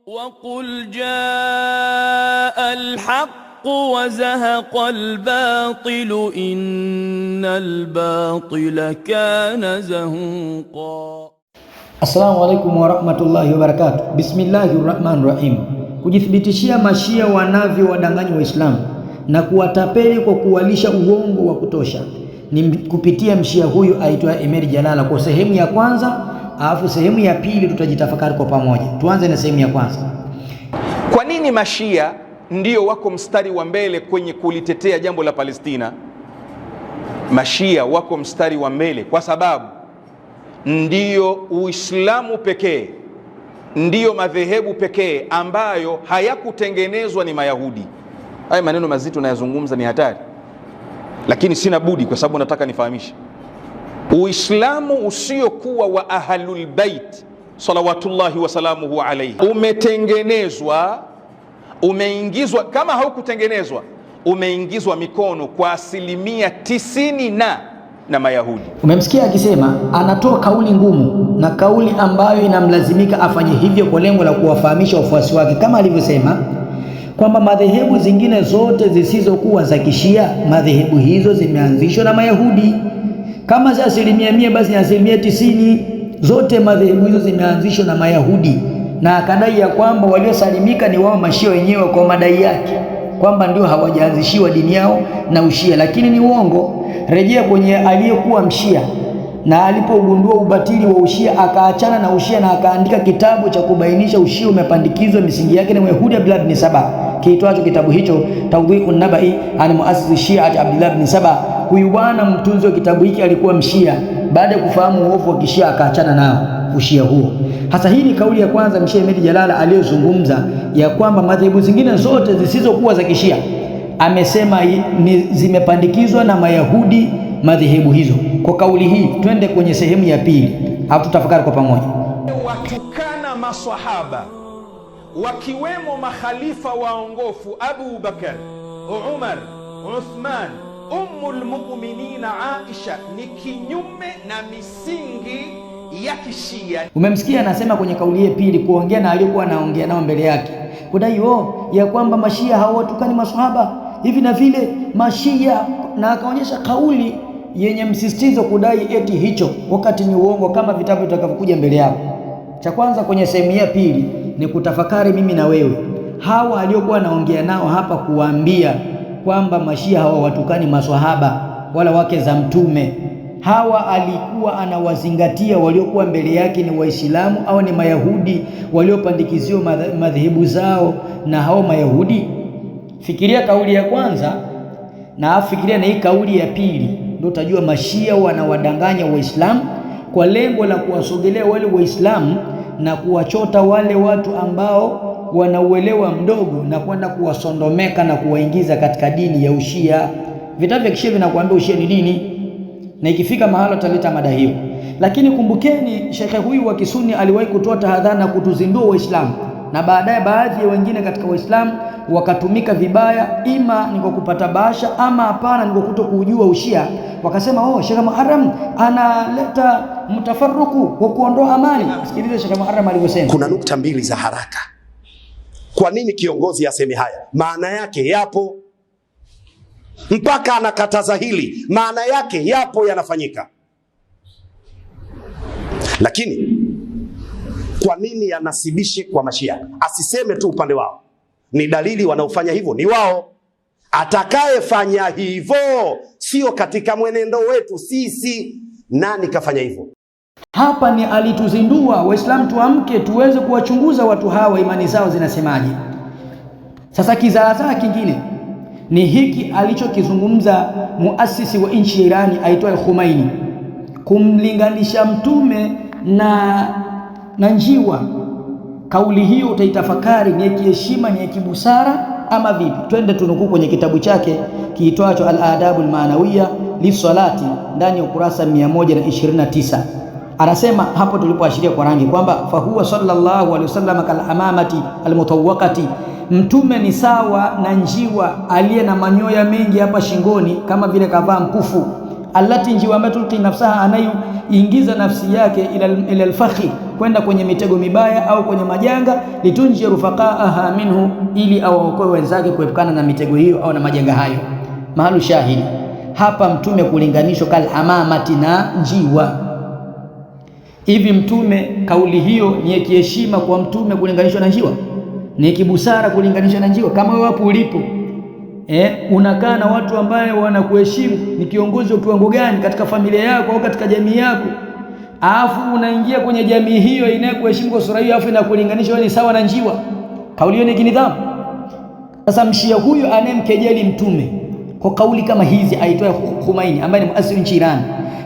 وقل جاء الحق وزهق الباطل إن الباطل كان زهوقا. Assalamu alaikum warahmatullahi wabarakatuh. Bismillahirrahmanirrahim. Kujithibitishia mashia wanavyo wadanganyi Waislamu na kuwatapeli kwa kuwalisha uongo wa kutosha ni kupitia mshia huyu aitwa Emeri Jalala. Kwa sehemu ya kwanza, alafu sehemu ya pili tutajitafakari kwa pamoja. Tuanze na sehemu ya kwanza. Kwa nini mashia ndio wako mstari wa mbele kwenye kulitetea jambo la Palestina? Mashia wako mstari wa mbele kwa sababu ndiyo Uislamu pekee, ndiyo madhehebu pekee ambayo hayakutengenezwa ni Mayahudi. Haya maneno mazito nayazungumza ni hatari, lakini sina budi kwa sababu nataka nifahamishe. Uislamu usiokuwa wa Ahlul Bait salawatullahi wasalamuhu alayhi umetengenezwa, umeingizwa, kama haukutengenezwa umeingizwa mikono kwa 90% na Mayahudi. Umemsikia akisema, anatoa kauli ngumu na kauli ambayo inamlazimika afanye hivyo kwa lengo la kuwafahamisha wafuasi wake, kama alivyosema kwamba madhehebu zingine zote zisizokuwa za Kishia, madhehebu hizo zimeanzishwa na Mayahudi. Kama za 100% basi 90% zote madhehebu hizo zimeanzishwa na Mayahudi, na akadai ya kwamba waliosalimika ni wao mashia wenyewe kwa madai yake kwamba ndio hawajaanzishiwa dini yao na ushia, lakini ni uongo. Rejea kwenye aliyekuwa mshia na alipogundua ubatili wa ushia akaachana na ushia na akaandika kitabu cha kubainisha ushia umepandikizwa misingi yake na Yahudi Abdullah ibn Saba, kiitwacho kitabu hicho Tawdhi'un Nabai an Muassis Shi'at Abdullah ibn Saba. Huyu bwana mtunzi wa kitabu hiki alikuwa mshia, baada ya kufahamu uovu wa kishia akaachana nao ushia huo. Hasa hii ni kauli ya kwanza mshia Emeri Jalala aliyozungumza ya kwamba madhehebu zingine zote zisizokuwa za Kishia amesema ni zimepandikizwa na Mayahudi madhehebu hizo. Kwa kauli hii twende kwenye sehemu ya pili, hapo tutafakari kwa pamoja. Watukana maswahaba wakiwemo makhalifa waongofu Abu Bakar, Umar, Uthman, Ummul Mu'minin Aisha ni kinyume na misingi ya Kishia. Umemsikia anasema kwenye kauli ya pili, kuongea na aliyokuwa anaongea nao mbele yake, kudai ya kwamba mashia hawatukani maswahaba hivi na vile mashia, na akaonyesha kauli yenye msisitizo kudai eti hicho wakati ni uongo, kama vitabu vitakavyokuja mbele yao. Cha kwanza kwenye sehemu ya pili ni kutafakari mimi na wewe, hawa aliokuwa anaongea nao hapa kuambia kwamba mashia hawatukani maswahaba wala wake za mtume, hawa alikuwa anawazingatia waliokuwa mbele yake ni Waislamu au ni Mayahudi waliopandikiziwa madhehebu zao na hao Mayahudi? Fikiria kauli ya kwanza na afikiria na hii kauli ya pili, ndio utajua mashia wanawadanganya Waislamu kwa lengo la kuwasogelea wale Waislamu na kuwachota wale watu ambao wanauelewa mdogo na kwenda kuwasondomeka na kuwaingiza katika dini ya ushia. Vitabu vya Kishia vinakuambia ushia ni dini, na ikifika mahala utaleta mada hiyo. Lakini kumbukeni, shekhe huyu wa Kisuni aliwahi kutoa tahadhari na kutuzindua Waislamu, na baadaye baadhi ya wengine katika Waislamu wakatumika vibaya, ima ni kwa kupata bahasha ama hapana ni kwa kutokujua ushia. Wakasema Sheikh Muharram analeta mtafaruku kwa kuondoa amani. Sikiliza Sheikh Muharram alivyosema. Kuna nukta mbili za haraka. Kwa nini kiongozi aseme haya? Maana yake yapo, mpaka anakataza hili, maana yake yapo yanafanyika. Lakini kwa nini anasibishe kwa mashia? Asiseme tu upande wao, ni dalili wanaofanya hivyo ni wao. Atakayefanya hivyo sio katika mwenendo wetu sisi. Nani kafanya hivyo? Hapa ni alituzindua Waislamu, tuamke tuweze kuwachunguza watu hawa, imani zao zinasemaje. Sasa kizaazaa kingine ni hiki alichokizungumza muasisi wa nchi ya Irani aitwaye Khomeini, kumlinganisha mtume na njiwa. Kauli hiyo utaitafakari, ni ya kiheshima, ni ya kibusara ama vipi? Twende tunukuu kwenye kitabu chake kiitwacho Al-Adabul Manawiya Lisalati ndani ya ukurasa 129. Anasema hapo tulipoashiria kwa rangi kwamba fahuwa sallallahu alaihi wasallam kal amamati almutawwaqati, mtume ni sawa na njiwa aliye na manyoya mengi hapa shingoni kama vile kavaa mkufu, allati njiwa ambayo tulqi nafsaha, anayoingiza nafsi yake ila al-fakhi, kwenda kwenye mitego mibaya au kwenye majanga, litunjiru faqaaha minhu, ili awaokoe wenzake kuepukana na mitego hiyo au na majanga hayo. Mahalu shahidi hapa, mtume kulinganishwa kal hamamati, na njiwa. Hivi mtume, kauli hiyo ni ya kiheshima kwa mtume kulinganishwa na njiwa? Ni kibusara kulinganishwa na njiwa? Kama wewe hapo ulipo unakaa na watu ambao wanakuheshimu, ni kiongozi wa kiwango gani katika familia yako au katika jamii yako, alafu unaingia kwenye jamii hiyo inayokuheshimu kwa sura hiyo, alafu inakulinganisha wewe ni sawa na njiwa, kauli hiyo ni kinidhamu? Sasa mshia huyu anayemkejeli mtume kwa kauli kama hizi aitwaye Khomeini, ambaye ni muasisi nchi Iran,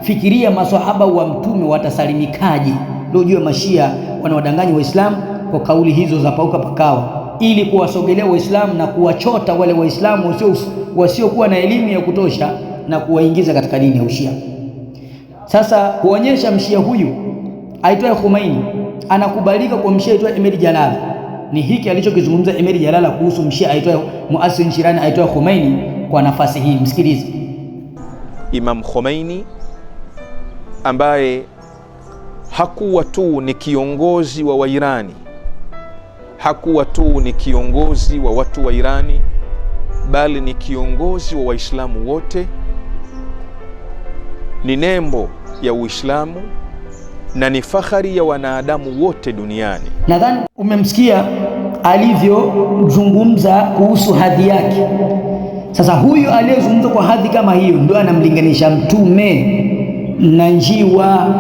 fikiria maswahaba wa mtume watasalimikaje? Ndio jua mashia wanawadanganya Waislamu kwa kauli hizo za pauka pakawa, ili kuwasogelea Waislamu na kuwachota wale Waislamu wasiokuwa na elimu ya kutosha na kuwaingiza katika dini ya Ushia. Sasa kuonyesha mshia huyu aitwaye Khomeini anakubalika kwa mshia aitwaye Ahmed Jalala, ni hiki alichokizungumza Ahmed Jalala kuhusu mshia aitwaye muasisi nchi Iran aitwaye Khomeini kwa nafasi hii. Msikilize. Imam Khomeini ambaye hakuwa tu ni kiongozi wa Wairani, hakuwa tu ni kiongozi wa watu wa Irani, bali ni kiongozi wa Waislamu wote, ni nembo ya Uislamu na ni fahari ya wanadamu wote duniani. Nadhani umemsikia alivyozungumza kuhusu hadhi yake. Sasa huyu aliyezungumza kwa hadhi kama hiyo ndio anamlinganisha mtume na njiwa.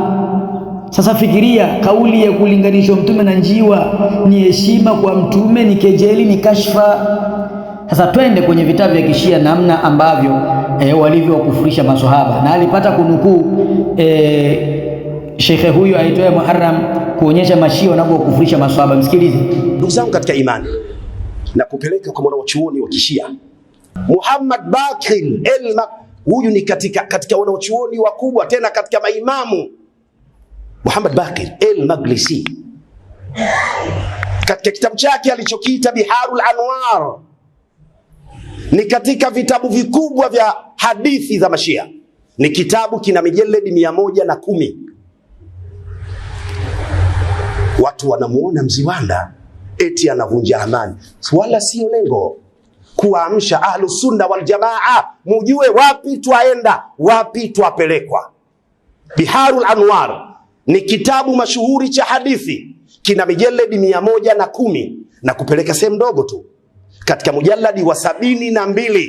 Sasa fikiria, kauli ya kulinganishwa mtume na njiwa ni heshima kwa mtume, ni kejeli, ni kashfa. Sasa twende kwenye vitabu vya Kishia, namna ambavyo walivyokufurisha maswahaba, na alipata kunukuu shekhe huyu aitwaye Muharram kuonyesha mashia wanavyokufurisha maswahaba. Msikilize. Ndugu zangu katika imani, na kupeleka kwa mwanachuoni wa Kishia Muhammad Baqir huyu ni katika wanachuoni wakubwa, tena katika maimamu. Muhammad Baqir al-Majlisi katika kitabu chake alichokiita Biharul Anwar, ni katika vitabu vikubwa vya hadithi za mashia. Ni kitabu kina mijeledi 110. Watu wanamuona Mziwanda eti anavunja amani, wala sio lengo kuamsha Ahlus Sunna wal Jamaa, mujue wapi twaenda, wapi twapelekwa. Biharul Anwar ni kitabu mashuhuri cha hadithi, kina mijeledi 110 na kupeleka sehemu ndogo tu katika mujalladi wa 72,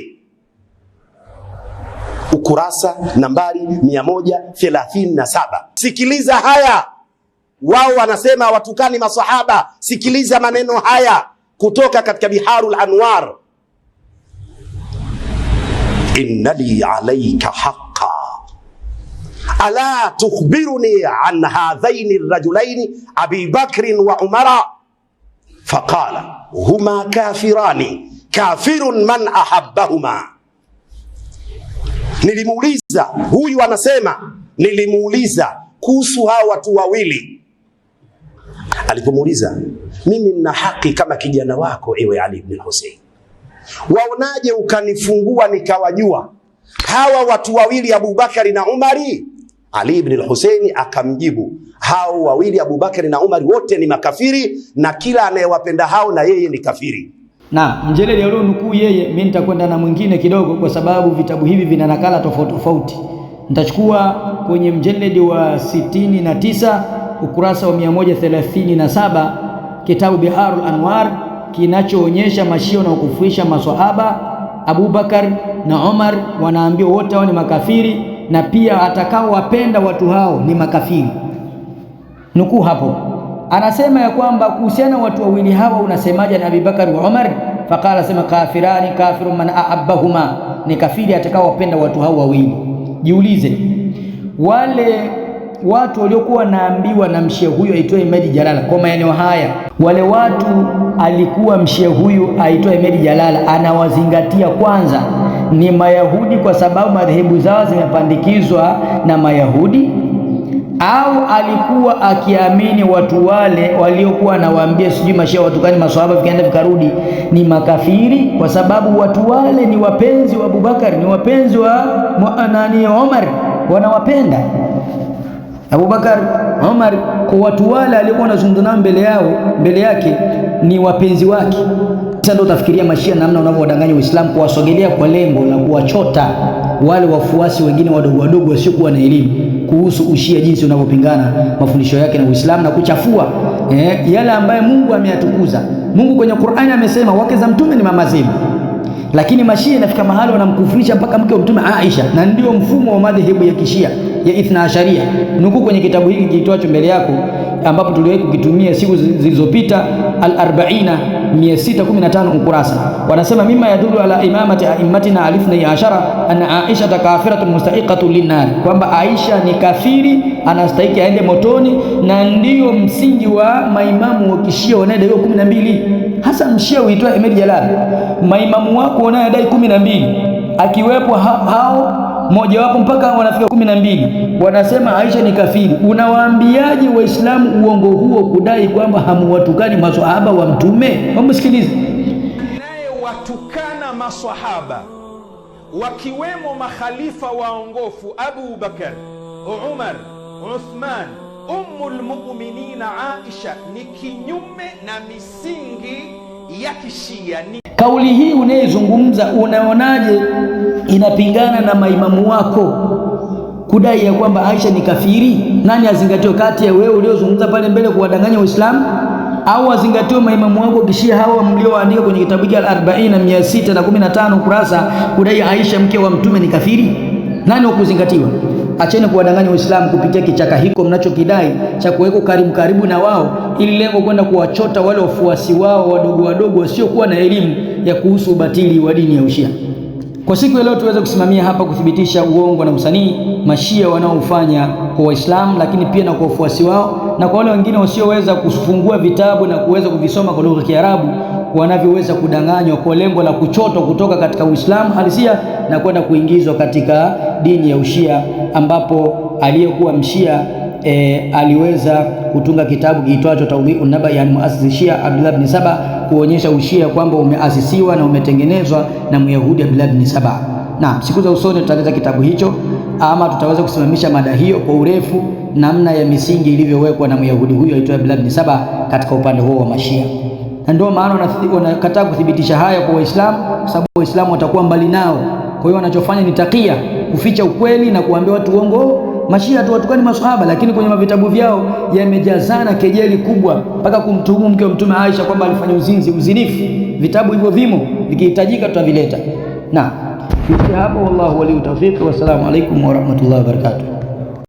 ukurasa nambari 137. Sikiliza haya, wao wanasema watukani masahaba. Sikiliza maneno haya kutoka katika Biharul Anwar. Inna li alayka haqqa ala tukhbiruni an hadhaini rajulaini Abi Bakr wa Umara, faqala huma kafirani, kafirun man ahabbahuma. Nilimuuliza, huyu anasema nilimuuliza kuhusu hawa watu wawili. Alipomuuliza, mimi nina haki kama kijana wako ewe Ali ibn Hussein, waonaje ukanifungua nikawajua hawa watu wawili Abu Bakari na Umari? Ali ibn al-Hussein akamjibu, hao wawili Abu Bakari na Umari wote ni makafiri, na kila anayewapenda hao na yeye ni kafiri. Na mjeledi alionukuu yeye, mimi nitakwenda na mwingine kidogo kwa sababu vitabu hivi vina nakala tofauti tofauti. Nitachukua kwenye mjeledi wa 69 ukurasa wa 137 kitabu Biharul Anwar, kinachoonyesha mashia na kukufurisha maswahaba. Abu Bakar na Umar wanaambiwa wote hao ni makafiri, na pia atakao wapenda watu hao ni makafiri. Nukuu hapo, anasema ya kwamba kuhusiana watu wawili hawa unasemaje na Abu Bakar wa Umar? Faqala, sema kafirani, kafirun man ahabbahuma, ni kafiri atakao wapenda watu hao wawili. Jiulize, wale watu waliokuwa naambiwa na mshia huyu aitwaye Ahmed Jalala kwa maeneo haya, wale watu alikuwa mshia huyu aitwaye Ahmed Jalala anawazingatia kwanza ni Mayahudi kwa sababu madhehebu zao zimepandikizwa na Mayahudi, au alikuwa akiamini watu wale waliokuwa anawaambia sijui mashia watukani maswahaba vikaenda vikarudi ni makafiri kwa sababu watu wale ni wapenzi wa Abubakar, ni wapenzi wa Umar, wanawapenda. Abubakar, Umar, kwa watu wale alikuwa wanazungumza nao mbele yake ni wapenzi wake. Sasa ndio utafikiria mashia namna wanavyodanganya Uislamu, kuwasogelea kwa lengo la kuwachota wale wafuasi wengine wadogo wadogo wasiokuwa na elimu kuhusu ushia, jinsi unavyopingana mafundisho yake na Uislamu na kuchafua yale ambaye Mungu ameyatukuza. Mungu kwenye Qur'ani amesema wake za mtume ni mama zenu, lakini mashia inafika mahali wanamkufurisha mpaka mke wa mtume Aisha, na ndio mfumo wa madhehebu ya kishia ya Ithna Asharia. Nukuu kwenye kitabu hiki kiitwacho mbele yako, ambapo tuliwahi kukitumia siku zilizopita, al-40 615 ukurasa. Wanasema mima yadulu ala imamati aimmatina alithna ashara anna Aisha kafiratun mustahiqatun linnar, kwamba Aisha ni kafiri, anastahili aende motoni, na ndiyo msingi wa maimamu wa kishia wanaodai 12. Hasa mshia uitwa Ahmed Jalal, maimamu wako wanaodai 12 akiwepo hao mmoja wapo mpaka wanafika 12, wanasema Aisha ni kafiri. Unawaambiaje Waislamu uongo huo, kudai kwamba hamuwatukani maswahaba wa mtume? Msikilize. Naye watukana maswahaba wakiwemo makhalifa waongofu Abu Bakar, Umar, Uthman, Ummul Mu'minin Aisha, ni kinyume na misingi ya kishia. Kauli hii unayezungumza, unaonaje inapingana na maimamu wako kudai ya kwamba Aisha ni kafiri? Nani azingatiwe kati ya wewe uliozungumza pale mbele kuwadanganya Waislamu, au azingatiwe maimamu wako kishia hawa mlioandika kwenye kitabu hiki al-40 615 kurasa kudai Aisha mke wa mtume ni kafiri? Nani wakuzingatiwa? Acheni kuwadanganya Waislamu kupitia kichaka hiko mnachokidai cha kuweko karibu na wao, ili lengo kwenda kuwachota wale wafuasi wao wadogo wasiokuwa na elimu ya kuhusu ubatili wa dini ya Ushia. Kwa siku ya leo tuweze kusimamia hapa kuthibitisha uongo na usanii mashia wanaofanya kwa Waislamu, lakini pia na kwa wafuasi wao, na kwa wale wengine wasioweza kufungua vitabu na kuweza kuvisoma kwa lugha ya Kiarabu, wanavyoweza kudanganywa kwa lengo la kuchotwa kutoka katika Uislamu halisia na kwenda kuingizwa katika dini ya Ushia, ambapo aliyekuwa mshia aliweza kutunga kitabu kiitwacho Tawdhi'un Naba, yani muasisi Shia Abdullah ibn Saba, kuonyesha Ushia kwamba umeasisiwa na umetengenezwa na Myahudi Abdullah ibn Saba. Na siku za usoni tutaleta kitabu hicho, ama tutaweza kusimamisha mada hiyo kwa urefu, namna ya misingi ilivyowekwa na Myahudi huyo aitwa Abdullah ibn Saba katika upande huo wa Mashia. Na ndio maana wanakataa kuthibitisha haya kwa Waislamu, kwa sababu Waislamu watakuwa mbali nao. Kwa hiyo wanachofanya ni takia, kuficha ukweli na kuambia watu uongo. Mashia tu watukani maswahaba, lakini kwenye mavitabu vyao yamejazana kejeli kubwa, mpaka kumtuhumu mke wa mtume Aisha kwamba alifanya uzinifu. Vitabu hivyo vimo, vikihitajika tutavileta. Na kufikia hapo, wallahu waliyu tawfiq, wassalamu alaikum warahmatullahi wabarakatuh.